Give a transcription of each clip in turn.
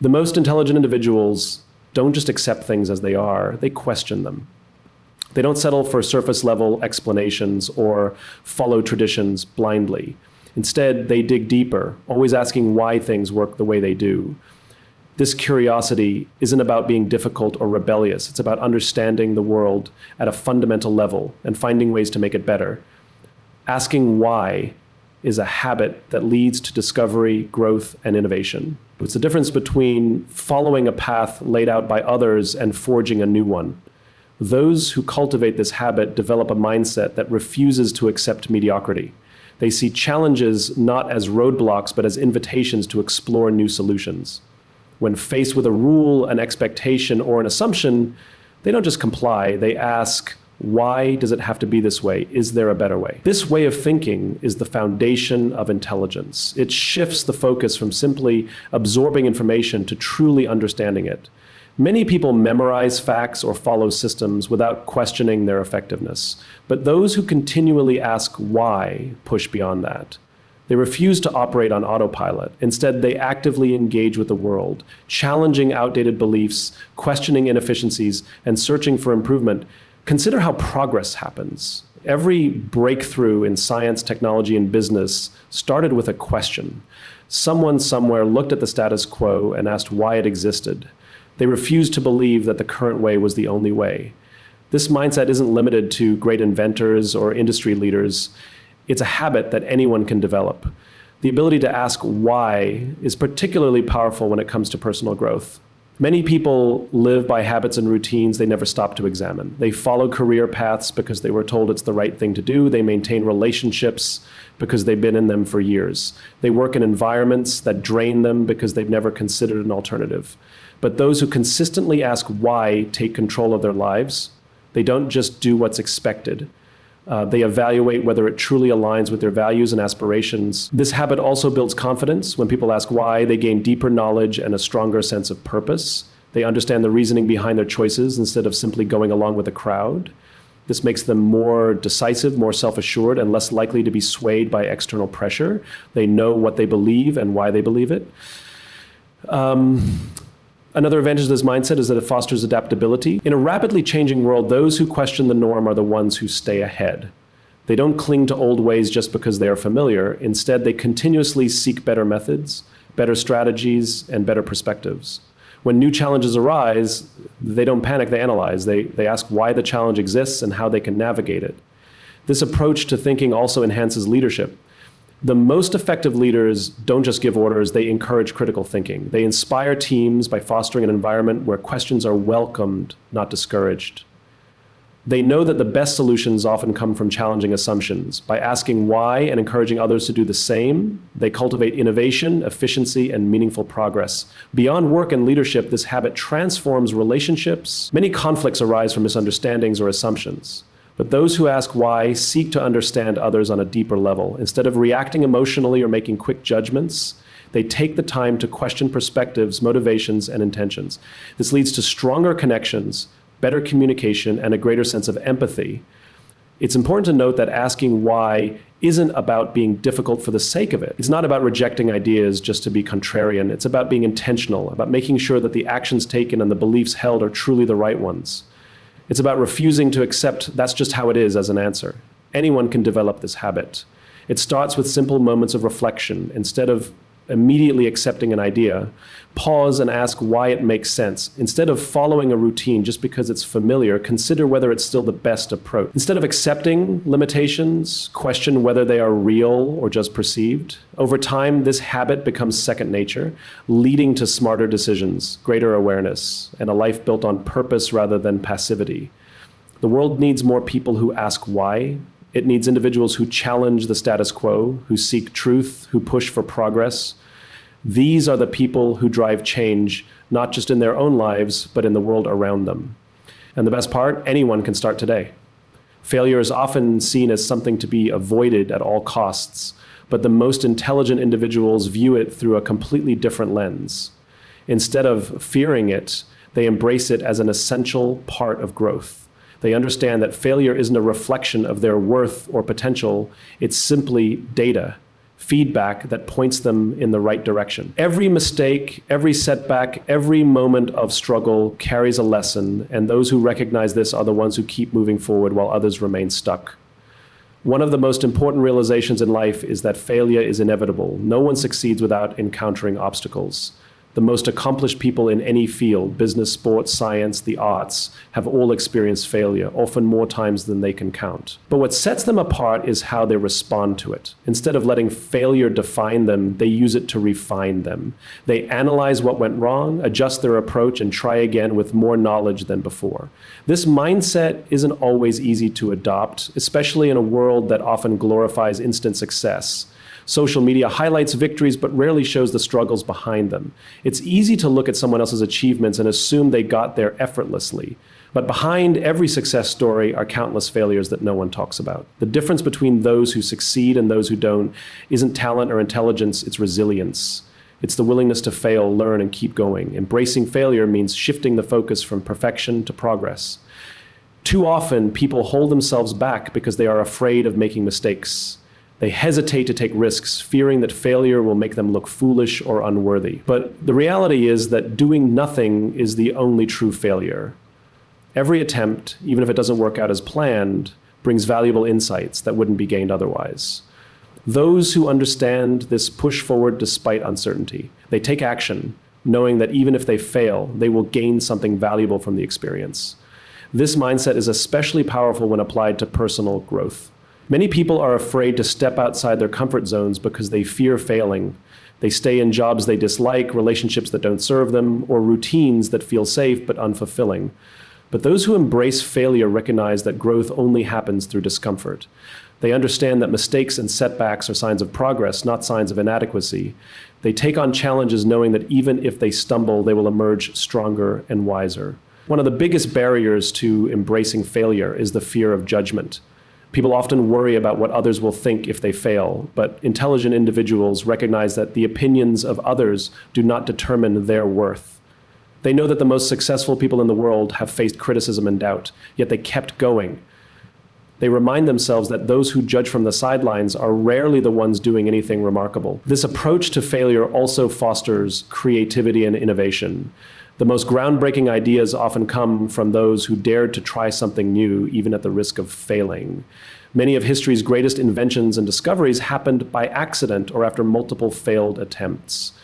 The most intelligent individuals don't just accept things as they are, they question them. They don't settle for surface level explanations or follow traditions blindly. Instead, they dig deeper, always asking why things work the way they do. This curiosity isn't about being difficult or rebellious. It's about understanding the world at a fundamental level and finding ways to make it better. Asking why is a habit that leads to discovery, growth, and innovation. It's the difference between following a path laid out by others and forging a new one. Those who cultivate this habit develop a mindset that refuses to accept mediocrity. They see challenges not as roadblocks, but as invitations to explore new solutions. When faced with a rule, an expectation, or an assumption, they don't just comply, they ask, why does it have to be this way? Is there a better way? This way of thinking is the foundation of intelligence. It shifts the focus from simply absorbing information to truly understanding it. Many people memorize facts or follow systems without questioning their effectiveness. But those who continually ask why push beyond that. They refuse to operate on autopilot. Instead, they actively engage with the world, challenging outdated beliefs, questioning inefficiencies, and searching for improvement. Consider how progress happens. Every breakthrough in science, technology, and business started with a question. Someone somewhere looked at the status quo and asked why it existed. They refused to believe that the current way was the only way. This mindset isn't limited to great inventors or industry leaders. It's a habit that anyone can develop. The ability to ask why is particularly powerful when it comes to personal growth. Many people live by habits and routines they never stop to examine. They follow career paths because they were told it's the right thing to do. They maintain relationships because they've been in them for years. They work in environments that drain them because they've never considered an alternative. But those who consistently ask why take control of their lives. They don't just do what's expected. They evaluate whether it truly aligns with their values and aspirations. This habit also builds confidence. When people ask why, they gain deeper knowledge and a stronger sense of purpose. They understand the reasoning behind their choices instead of simply going along with the crowd. This makes them more decisive, more self-assured, and less likely to be swayed by external pressure. They know what they believe and why they believe it. Another advantage of this mindset is that it fosters adaptability. In a rapidly changing world, those who question the norm are the ones who stay ahead. They don't cling to old ways just because they are familiar. Instead, they continuously seek better methods, better strategies, and better perspectives. When new challenges arise, they don't panic, they analyze. They ask why the challenge exists and how they can navigate it. This approach to thinking also enhances leadership. The most effective leaders don't just give orders, they encourage critical thinking. They inspire teams by fostering an environment where questions are welcomed, not discouraged. They know that the best solutions often come from challenging assumptions. By asking why and encouraging others to do the same, they cultivate innovation, efficiency, and meaningful progress. Beyond work and leadership, this habit transforms relationships. Many conflicts arise from misunderstandings or assumptions. But those who ask why seek to understand others on a deeper level. Instead of reacting emotionally or making quick judgments, they take the time to question perspectives, motivations, and intentions. This leads to stronger connections, better communication, and a greater sense of empathy. It's important to note that asking why isn't about being difficult for the sake of it. It's not about rejecting ideas just to be contrarian. It's about being intentional, about making sure that the actions taken and the beliefs held are truly the right ones. It's about refusing to accept that's just how it is as an answer. Anyone can develop this habit. It starts with simple moments of reflection. Instead of immediately accepting an idea, pause and ask why it makes sense. Instead of following a routine just because it's familiar, consider whether it's still the best approach. Instead of accepting limitations, question whether they are real or just perceived. Over time, this habit becomes second nature, leading to smarter decisions, greater awareness, and a life built on purpose rather than passivity. The world needs more people who ask why. It needs individuals who challenge the status quo, who seek truth, who push for progress. These are the people who drive change, not just in their own lives, but in the world around them. And the best part, anyone can start today. Failure is often seen as something to be avoided at all costs, but the most intelligent individuals view it through a completely different lens. Instead of fearing it, they embrace it as an essential part of growth. They understand that failure isn't a reflection of their worth or potential, it's simply data. feedback that points them in the right direction. Every mistake, every setback, every moment of struggle carries a lesson, and those who recognize this are the ones who keep moving forward while others remain stuck. One of the most important realizations in life is that failure is inevitable. No one succeeds without encountering obstacles. The most accomplished people in any field, business, sports, science, the arts, have all experienced failure, often more times than they can count. But what sets them apart is how they respond to it. Instead of letting failure define them, they use it to refine them. They analyze what went wrong, adjust their approach, and try again with more knowledge than before. This mindset isn't always easy to adopt, especially in a world that often glorifies instant success. Social media highlights victories but rarely shows the struggles behind them. It's easy to look at someone else's achievements and assume they got there effortlessly. But behind every success story are countless failures that no one talks about. The difference between those who succeed and those who don't isn't talent or intelligence, it's resilience. It's the willingness to fail, learn, and keep going. Embracing failure means shifting the focus from perfection to progress. Too often, people hold themselves back because they are afraid of making mistakes. They hesitate to take risks, fearing that failure will make them look foolish or unworthy. But the reality is that doing nothing is the only true failure. Every attempt, even if it doesn't work out as planned, brings valuable insights that wouldn't be gained otherwise. Those who understand this push forward despite uncertainty. They take action, knowing that even if they fail, they will gain something valuable from the experience. This mindset is especially powerful when applied to personal growth. Many people are afraid to step outside their comfort zones because they fear failing. They stay in jobs they dislike, relationships that don't serve them, or routines that feel safe but unfulfilling. But those who embrace failure recognize that growth only happens through discomfort. They understand that mistakes and setbacks are signs of progress, not signs of inadequacy. They take on challenges knowing that even if they stumble, they will emerge stronger and wiser. One of the biggest barriers to embracing failure is the fear of judgment. People often worry about what others will think if they fail, but intelligent individuals recognize that the opinions of others do not determine their worth. They know that the most successful people in the world have faced criticism and doubt, yet they kept going. They remind themselves that those who judge from the sidelines are rarely the ones doing anything remarkable. This approach to failure also fosters creativity and innovation. The most groundbreaking ideas often come from those who dared to try something new, even at the risk of failing. Many of history's greatest inventions and discoveries happened by accident or after multiple failed attempts.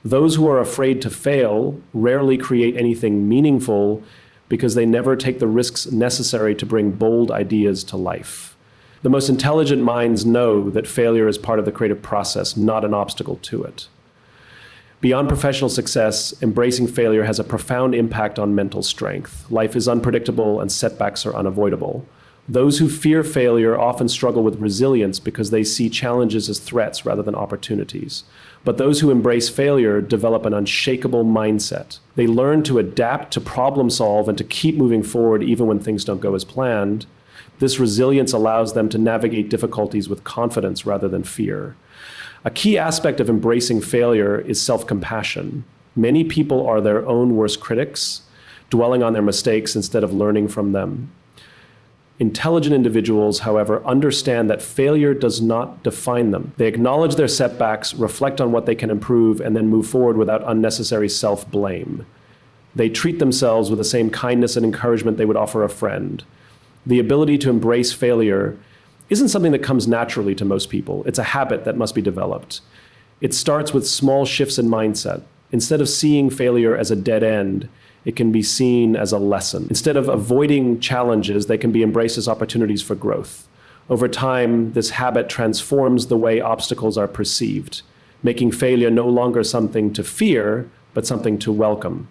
Those who are afraid to fail rarely create anything meaningful because they never take the risks necessary to bring bold ideas to life. The most intelligent minds know that failure is part of the creative process, not an obstacle to it. Beyond professional success, embracing failure has a profound impact on mental strength. Life is unpredictable and setbacks are unavoidable. Those who fear failure often struggle with resilience because they see challenges as threats rather than opportunities. But those who embrace failure develop an unshakable mindset. They learn to adapt, to problem solve, and to keep moving forward even when things don't go as planned. This resilience allows them to navigate difficulties with confidence rather than fear. A key aspect of embracing failure is self-compassion. Many people are their own worst critics, dwelling on their mistakes instead of learning from them. Intelligent individuals, however, understand that failure does not define them. They acknowledge their setbacks, reflect on what they can improve, and then move forward without unnecessary self-blame. They treat themselves with the same kindness and encouragement they would offer a friend. The ability to embrace failure isn't something that comes naturally to most people. It's a habit that must be developed. It starts with small shifts in mindset. Instead of seeing failure as a dead end, it can be seen as a lesson. Instead of avoiding challenges, they can be embraced as opportunities for growth. Over time, this habit transforms the way obstacles are perceived, making failure no longer something to fear, but something to welcome.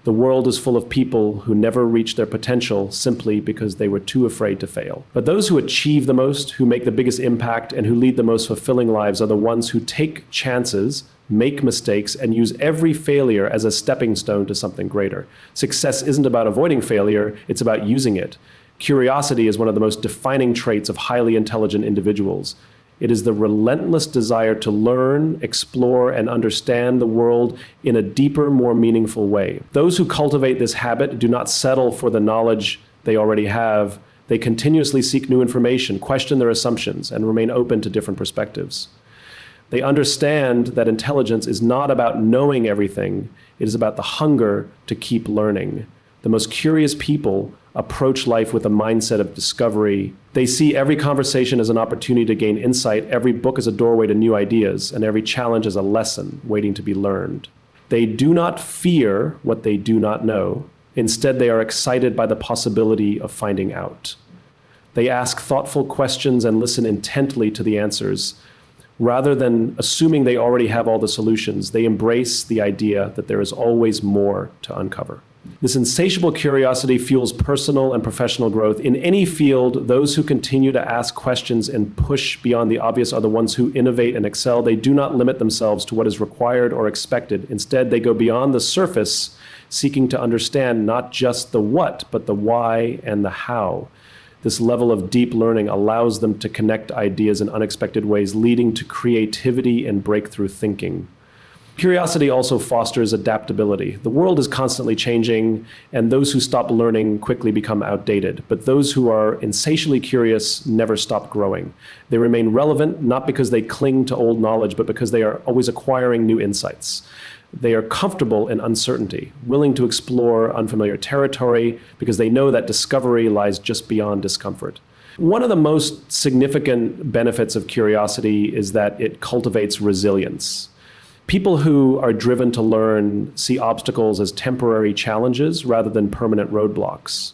The world is full of people who never reach their potential simply because they were too afraid to fail. But those who achieve the most, who make the biggest impact, and who lead the most fulfilling lives are the ones who take chances, make mistakes, and use every failure as a stepping stone to something greater. Success isn't about avoiding failure, it's about using it. Curiosity is one of the most defining traits of highly intelligent individuals. It is the relentless desire to learn, explore, and understand the world in a deeper, more meaningful way. Those who cultivate this habit do not settle for the knowledge they already have. They continuously seek new information, question their assumptions, and remain open to different perspectives. They understand that intelligence is not about knowing everything. It is about the hunger to keep learning. The most curious people approach life with a mindset of discovery. They see every conversation as an opportunity to gain insight, every book as a doorway to new ideas, and every challenge as a lesson waiting to be learned. They do not fear what they do not know. Instead, they are excited by the possibility of finding out. They ask thoughtful questions and listen intently to the answers. Rather than assuming they already have all the solutions, they embrace the idea that there is always more to uncover. This insatiable curiosity fuels personal and professional growth. In any field, those who continue to ask questions and push beyond the obvious are the ones who innovate and excel. They do not limit themselves to what is required or expected. Instead, they go beyond the surface, seeking to understand not just the what, but the why and the how. This level of deep learning allows them to connect ideas in unexpected ways, leading to creativity and breakthrough thinking. Curiosity also fosters adaptability. The world is constantly changing, and those who stop learning quickly become outdated. But those who are insatiably curious never stop growing. They remain relevant, not because they cling to old knowledge, but because they are always acquiring new insights. They are comfortable in uncertainty, willing to explore unfamiliar territory because they know that discovery lies just beyond discomfort. One of the most significant benefits of curiosity is that it cultivates resilience. People who are driven to learn see obstacles as temporary challenges rather than permanent roadblocks.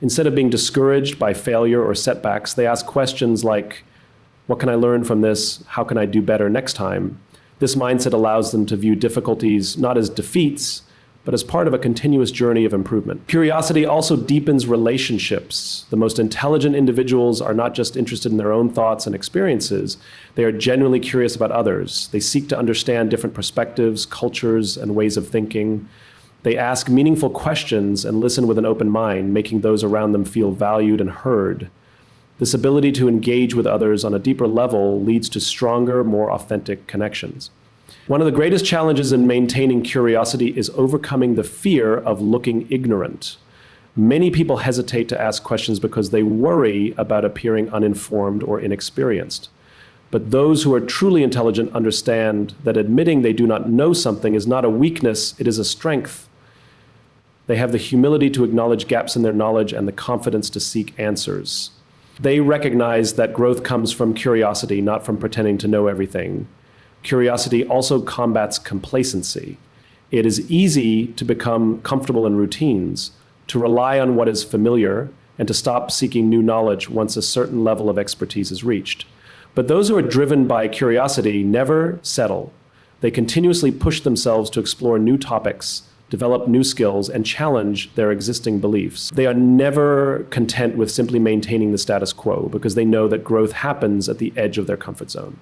Instead of being discouraged by failure or setbacks, they ask questions like, what can I learn from this? How can I do better next time? This mindset allows them to view difficulties not as defeats, but as part of a continuous journey of improvement. Curiosity also deepens relationships. The most intelligent individuals are not just interested in their own thoughts and experiences, they are genuinely curious about others. They seek to understand different perspectives, cultures, and ways of thinking. They ask meaningful questions and listen with an open mind, making those around them feel valued and heard. This ability to engage with others on a deeper level leads to stronger, more authentic connections. One of the greatest challenges in maintaining curiosity is overcoming the fear of looking ignorant. Many people hesitate to ask questions because they worry about appearing uninformed or inexperienced. But those who are truly intelligent understand that admitting they do not know something is not a weakness, it is a strength. They have the humility to acknowledge gaps in their knowledge and the confidence to seek answers. They recognize that growth comes from curiosity, not from pretending to know everything. Curiosity also combats complacency. It is easy to become comfortable in routines, to rely on what is familiar, and to stop seeking new knowledge once a certain level of expertise is reached. But those who are driven by curiosity never settle. They continuously push themselves to explore new topics, develop new skills, and challenge their existing beliefs. They are never content with simply maintaining the status quo because they know that growth happens at the edge of their comfort zone.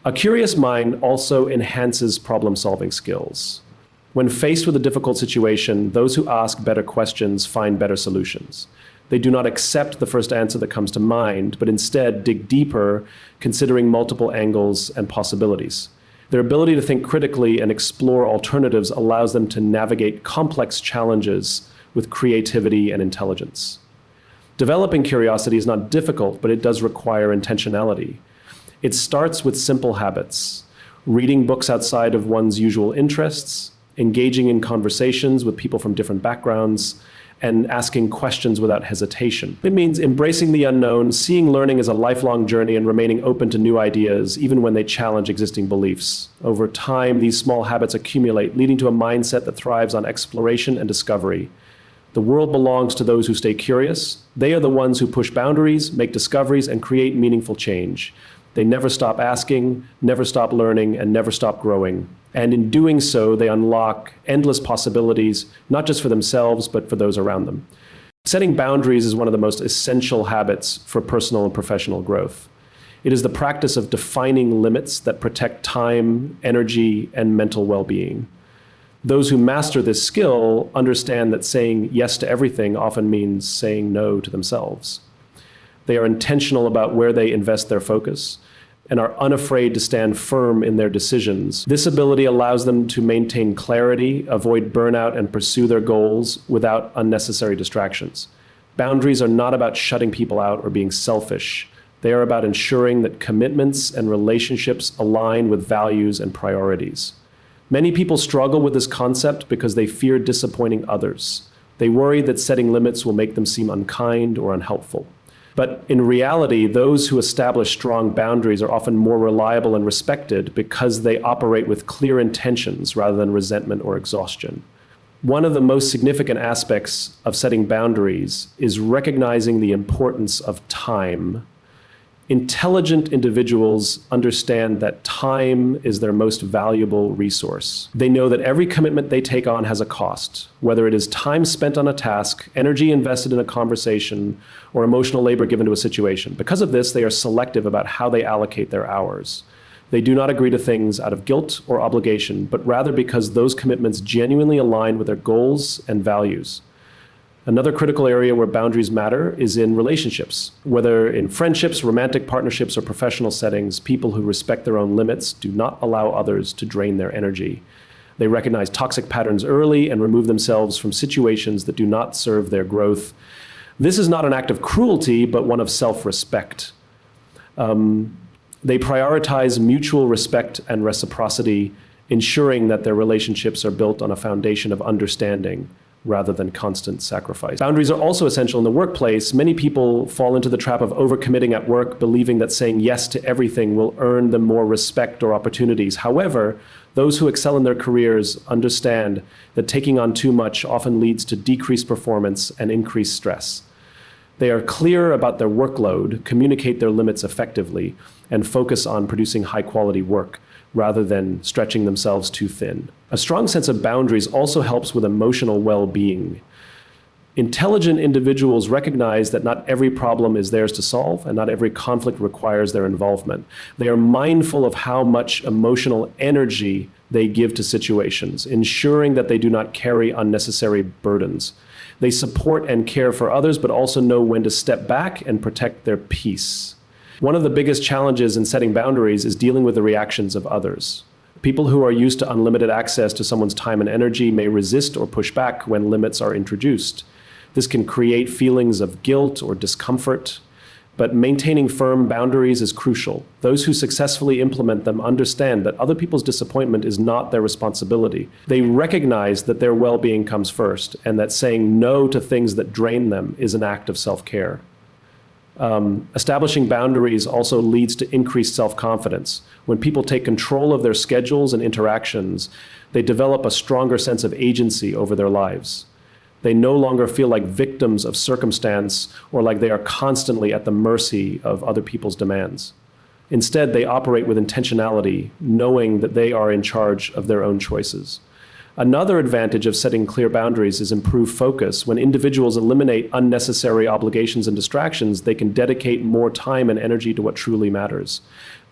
A curious mind also enhances problem-solving skills. When faced with a difficult situation, those who ask better questions find better solutions. They do not accept the first answer that comes to mind, but instead dig deeper, considering multiple angles and possibilities. Their ability to think critically and explore alternatives allows them to navigate complex challenges with creativity and intelligence. Developing curiosity is not difficult, but it does require intentionality. It starts with simple habits: reading books outside of one's usual interests, engaging in conversations with people from different backgrounds, and asking questions without hesitation. It means embracing the unknown, seeing learning as a lifelong journey, and remaining open to new ideas, even when they challenge existing beliefs. Over time, these small habits accumulate, leading to a mindset that thrives on exploration and discovery. The world belongs to those who stay curious. They are the ones who push boundaries, make discoveries, and create meaningful change. They never stop asking, never stop learning, and never stop growing. And in doing so, they unlock endless possibilities, not just for themselves, but for those around them. Setting boundaries is one of the most essential habits for personal and professional growth. It is the practice of defining limits that protect time, energy, and mental well-being. Those who master this skill understand that saying yes to everything often means saying no to themselves. They are intentional about where they invest their focus and are unafraid to stand firm in their decisions. This ability allows them to maintain clarity, avoid burnout, and pursue their goals without unnecessary distractions. Boundaries are not about shutting people out or being selfish. They are about ensuring that commitments and relationships align with values and priorities. Many people struggle with this concept because they fear disappointing others. They worry that setting limits will make them seem unkind or unhelpful. But in reality, those who establish strong boundaries are often more reliable and respected because they operate with clear intentions rather than resentment or exhaustion. One of the most significant aspects of setting boundaries is recognizing the importance of time. Intelligent individuals understand that time is their most valuable resource. They know that every commitment they take on has a cost, whether it is time spent on a task, energy invested in a conversation, or emotional labor given to a situation. Because of this, they are selective about how they allocate their hours. They do not agree to things out of guilt or obligation, but rather because those commitments genuinely align with their goals and values. Another critical area where boundaries matter is in relationships. Whether in friendships, romantic partnerships, or professional settings, people who respect their own limits do not allow others to drain their energy. They recognize toxic patterns early and remove themselves from situations that do not serve their growth. This is not an act of cruelty, but one of self-respect. They prioritize mutual respect and reciprocity, ensuring that their relationships are built on a foundation of understanding rather than constant sacrifice. Boundaries are also essential in the workplace. Many people fall into the trap of overcommitting at work, believing that saying yes to everything will earn them more respect or opportunities. However, those who excel in their careers understand that taking on too much often leads to decreased performance and increased stress. They are clear about their workload, communicate their limits effectively, and focus on producing high-quality work rather than stretching themselves too thin. A strong sense of boundaries also helps with emotional well-being. Intelligent individuals recognize that not every problem is theirs to solve, and not every conflict requires their involvement. They are mindful of how much emotional energy they give to situations, ensuring that they do not carry unnecessary burdens. They support and care for others, but also know when to step back and protect their peace. One of the biggest challenges in setting boundaries is dealing with the reactions of others. People who are used to unlimited access to someone's time and energy may resist or push back when limits are introduced. This can create feelings of guilt or discomfort, but maintaining firm boundaries is crucial. Those who successfully implement them understand that other people's disappointment is not their responsibility. They recognize that their well-being comes first, and that saying no to things that drain them is an act of self-care. Establishing boundaries also leads to increased self-confidence. When people take control of their schedules and interactions, they develop a stronger sense of agency over their lives. They no longer feel like victims of circumstance or like they are constantly at the mercy of other people's demands. Instead, they operate with intentionality, knowing that they are in charge of their own choices. Another advantage of setting clear boundaries is improved focus. When individuals eliminate unnecessary obligations and distractions, they can dedicate more time and energy to what truly matters.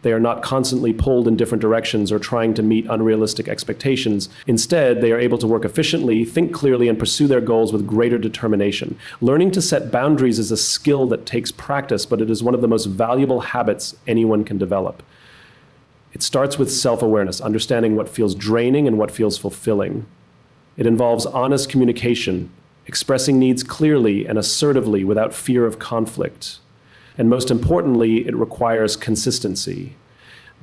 They are not constantly pulled in different directions or trying to meet unrealistic expectations. Instead, they are able to work efficiently, think clearly, and pursue their goals with greater determination. Learning to set boundaries is a skill that takes practice, but it is one of the most valuable habits anyone can develop. It starts with self-awareness, understanding what feels draining and what feels fulfilling. It involves honest communication, expressing needs clearly and assertively without fear of conflict. And most importantly, it requires consistency.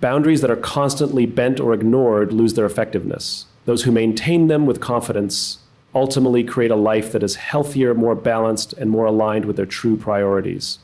Boundaries that are constantly bent or ignored lose their effectiveness. Those who maintain them with confidence ultimately create a life that is healthier, more balanced, and more aligned with their true priorities.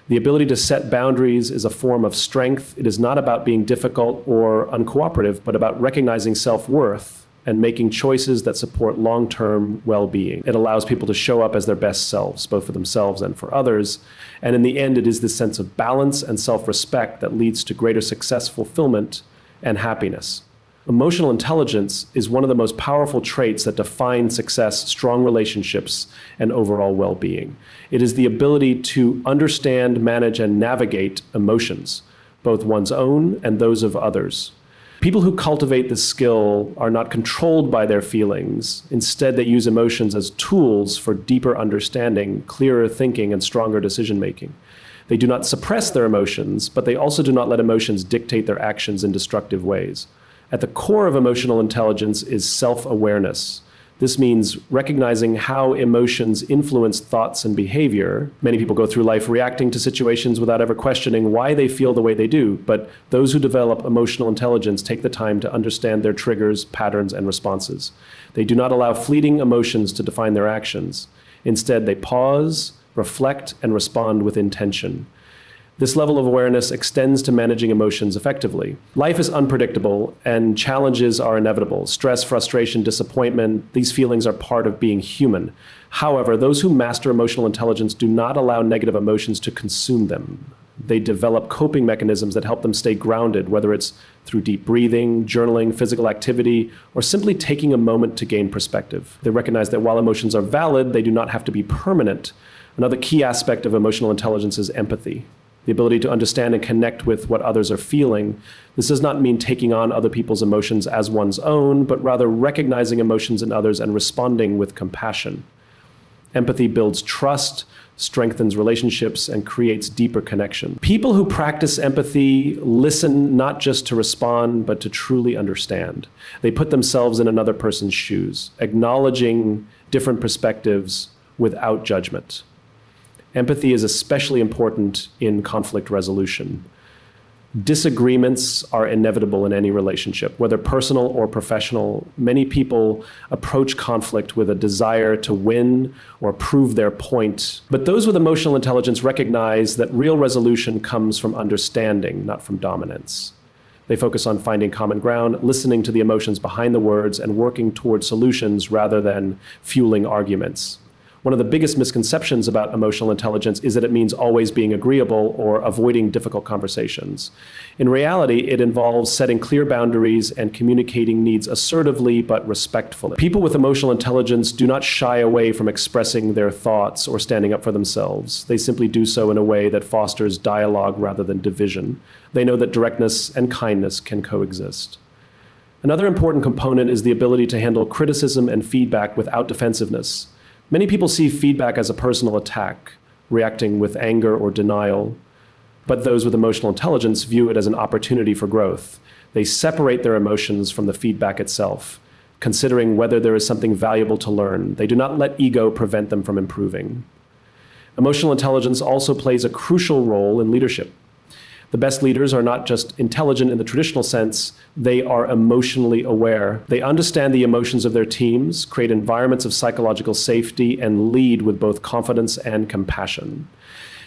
The ability to set boundaries is a form of strength. It is not about being difficult or uncooperative, but about recognizing self-worth and making choices that support long-term well-being. It allows people to show up as their best selves, both for themselves and for others. And in the end, it is this sense of balance and self-respect that leads to greater success, fulfillment, and happiness. Emotional intelligence is one of the most powerful traits that define success, strong relationships, and overall well-being. It is the ability to understand, manage, and navigate emotions, both one's own and those of others. People who cultivate this skill are not controlled by their feelings. Instead, they use emotions as tools for deeper understanding, clearer thinking, and stronger decision-making. They do not suppress their emotions, but they also do not let emotions dictate their actions in destructive ways. At the core of emotional intelligence is self-awareness. This means recognizing how emotions influence thoughts and behavior. Many people go through life reacting to situations without ever questioning why they feel the way they do, but those who develop emotional intelligence take the time to understand their triggers, patterns, and responses. They do not allow fleeting emotions to define their actions. Instead, they pause, reflect, and respond with intention. This level of awareness extends to managing emotions effectively. Life is unpredictable and challenges are inevitable. Stress, frustration, disappointment, these feelings are part of being human. However, those who master emotional intelligence do not allow negative emotions to consume them. They develop coping mechanisms that help them stay grounded, whether it's through deep breathing, journaling, physical activity, or simply taking a moment to gain perspective. They recognize that while emotions are valid, they do not have to be permanent. Another key aspect of emotional intelligence is empathy. The ability to understand and connect with what others are feeling. This does not mean taking on other people's emotions as one's own, but rather recognizing emotions in others and responding with compassion. Empathy builds trust, strengthens relationships, and creates deeper connection. People who practice empathy listen not just to respond, but to truly understand. They put themselves in another person's shoes, acknowledging different perspectives without judgment. Empathy is especially important in conflict resolution. Disagreements are inevitable in any relationship, whether personal or professional. Many people approach conflict with a desire to win or prove their point. But those with emotional intelligence recognize that real resolution comes from understanding, not from dominance. They focus on finding common ground, listening to the emotions behind the words, and working toward solutions rather than fueling arguments. One of the biggest misconceptions about emotional intelligence is that it means always being agreeable or avoiding difficult conversations. In reality, it involves setting clear boundaries and communicating needs assertively but respectfully. People with emotional intelligence do not shy away from expressing their thoughts or standing up for themselves. They simply do so in a way that fosters dialogue rather than division. They know that directness and kindness can coexist. Another important component is the ability to handle criticism and feedback without defensiveness. Many people see feedback as a personal attack, reacting with anger or denial, but those with emotional intelligence view it as an opportunity for growth. They separate their emotions from the feedback itself, considering whether there is something valuable to learn. They do not let ego prevent them from improving. Emotional intelligence also plays a crucial role in leadership. The best leaders are not just intelligent in the traditional sense, they are emotionally aware. They understand the emotions of their teams, create environments of psychological safety, and lead with both confidence and compassion.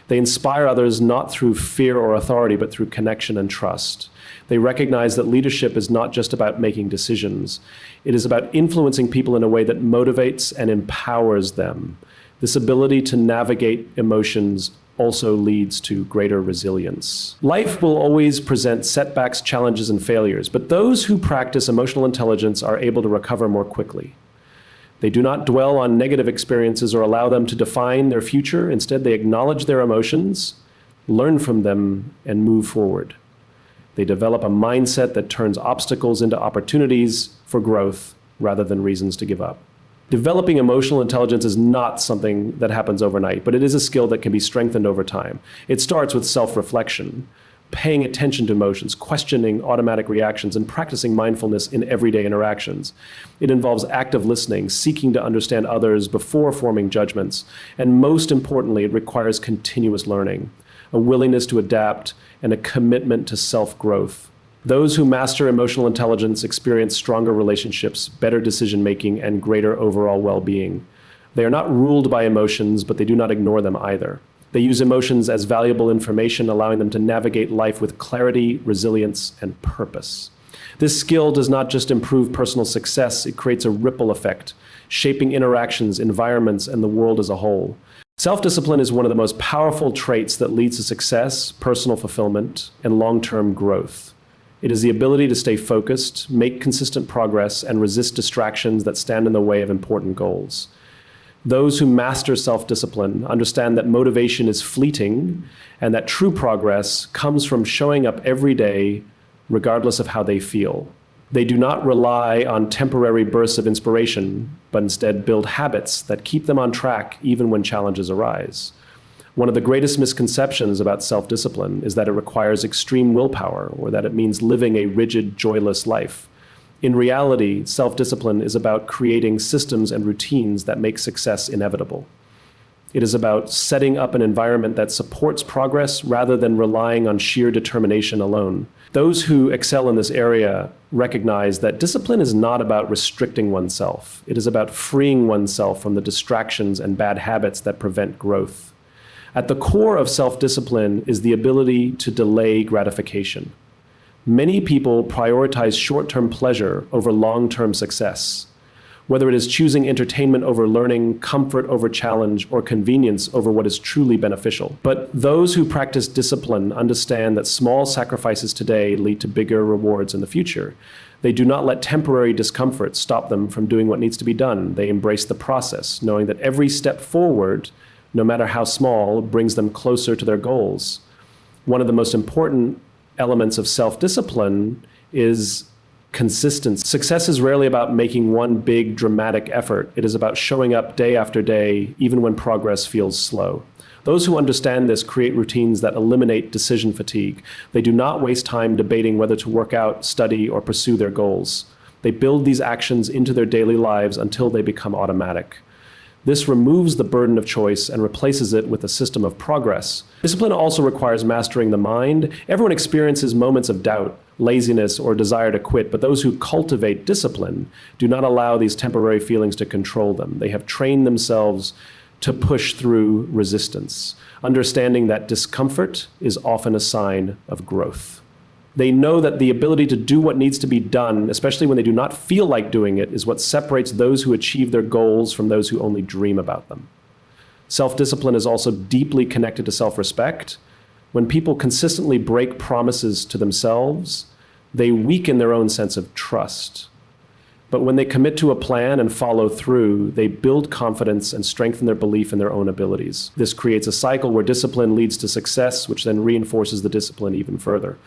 They inspire others not through fear or authority, but through connection and trust. They recognize that leadership is not just about making decisions. It is about influencing people in a way that motivates and empowers them. This ability to navigate emotions also leads to greater resilience. Life will always present setbacks, challenges, and failures, but those who practice emotional intelligence are able to recover more quickly. They do not dwell on negative experiences or allow them to define their future. Instead, they acknowledge their emotions, learn from them, and move forward. They develop a mindset that turns obstacles into opportunities for growth rather than reasons to give up. Developing emotional intelligence is not something that happens overnight, but it is a skill that can be strengthened over time. It starts with self-reflection, paying attention to emotions, questioning automatic reactions, and practicing mindfulness in everyday interactions. It involves active listening, seeking to understand others before forming judgments, and most importantly, it requires continuous learning, a willingness to adapt, and a commitment to self-growth. Those who master emotional intelligence experience stronger relationships, better decision-making, and greater overall well-being. They are not ruled by emotions, but they do not ignore them either. They use emotions as valuable information, allowing them to navigate life with clarity, resilience, and purpose. This skill does not just improve personal success, it creates a ripple effect, shaping interactions, environments, and the world as a whole. Self-discipline is one of the most powerful traits that leads to success, personal fulfillment, and long-term growth. It is the ability to stay focused, make consistent progress, and resist distractions that stand in the way of important goals. Those who master self-discipline understand that motivation is fleeting and that true progress comes from showing up every day, regardless of how they feel. They do not rely on temporary bursts of inspiration, but instead build habits that keep them on track even when challenges arise. One of the greatest misconceptions about self-discipline is that it requires extreme willpower or that it means living a rigid, joyless life. In reality, self-discipline is about creating systems and routines that make success inevitable. It is about setting up an environment that supports progress rather than relying on sheer determination alone. Those who excel in this area recognize that discipline is not about restricting oneself. It is about freeing oneself from the distractions and bad habits that prevent growth. At the core of self-discipline is the ability to delay gratification. Many people prioritize short-term pleasure over long-term success. Whether it is choosing entertainment over learning, comfort over challenge, or convenience over what is truly beneficial. But those who practice discipline understand that small sacrifices today lead to bigger rewards in the future. They do not let temporary discomfort stop them from doing what needs to be done. They embrace the process, knowing that every step forward, no matter how small, brings them closer to their goals. One of the most important elements of self-discipline is consistency. Success is rarely about making one big dramatic effort. It is about showing up day after day, even when progress feels slow. Those who understand this create routines that eliminate decision fatigue. They do not waste time debating whether to work out, study, or pursue their goals. They build these actions into their daily lives until they become automatic. This removes the burden of choice and replaces it with a system of progress. Discipline also requires mastering the mind. Everyone experiences moments of doubt, laziness, or desire to quit, but those who cultivate discipline do not allow these temporary feelings to control them. They have trained themselves to push through resistance, understanding that discomfort is often a sign of growth. They know that the ability to do what needs to be done, especially when they do not feel like doing it, is what separates those who achieve their goals from those who only dream about them. Self-discipline is also deeply connected to self-respect. When people consistently break promises to themselves, they weaken their own sense of trust. But when they commit to a plan and follow through, they build confidence and strengthen their belief in their own abilities. This creates a cycle where discipline leads to success, which then reinforces the discipline even further.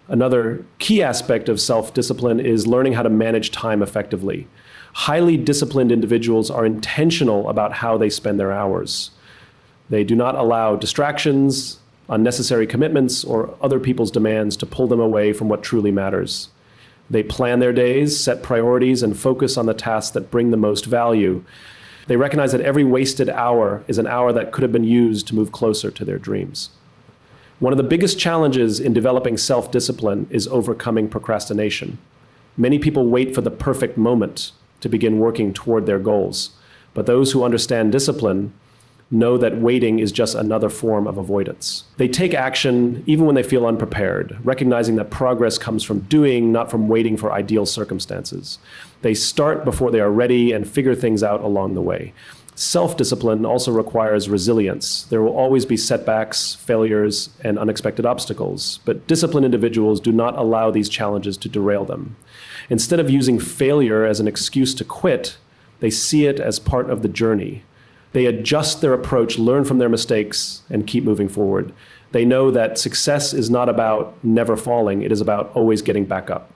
Another key aspect of self-discipline is learning how to manage time effectively. Highly disciplined individuals are intentional about how they spend their hours. They do not allow distractions, unnecessary commitments, or other people's demands to pull them away from what truly matters. They plan their days, set priorities, and focus on the tasks that bring the most value. They recognize that every wasted hour is an hour that could have been used to move closer to their dreams. One of the biggest challenges in developing self-discipline is overcoming procrastination. Many people wait for the perfect moment to begin working toward their goals, but those who understand discipline know that waiting is just another form of avoidance. They take action even when they feel unprepared, recognizing that progress comes from doing, not from waiting for ideal circumstances. They start before they are ready and figure things out along the way. Self-discipline also requires resilience. There will always be setbacks, failures, and unexpected obstacles, but disciplined individuals do not allow these challenges to derail them. Instead of using failure as an excuse to quit, they see it as part of the journey. They adjust their approach, learn from their mistakes, and keep moving forward. They know that success is not about never falling, it is about always getting back up.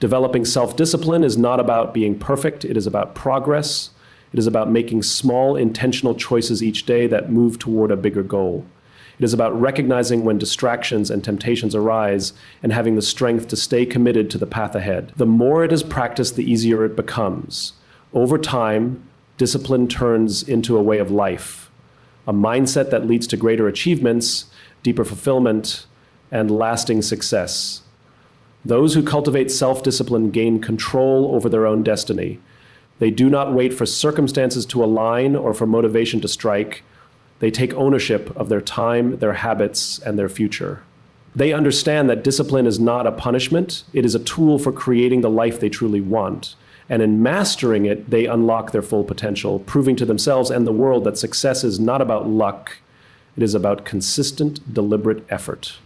Developing self-discipline is not about being perfect, it is about progress. It is about making small, intentional choices each day that move toward a bigger goal. It is about recognizing when distractions and temptations arise and having the strength to stay committed to the path ahead. The more it is practiced, the easier it becomes. Over time, discipline turns into a way of life, a mindset that leads to greater achievements, deeper fulfillment, and lasting success. Those who cultivate self-discipline gain control over their own destiny. They do not wait for circumstances to align or for motivation to strike. They take ownership of their time, their habits, and their future. They understand that discipline is not a punishment. It is a tool for creating the life they truly want. And in mastering it, they unlock their full potential, proving to themselves and the world that success is not about luck. It is about consistent, deliberate effort.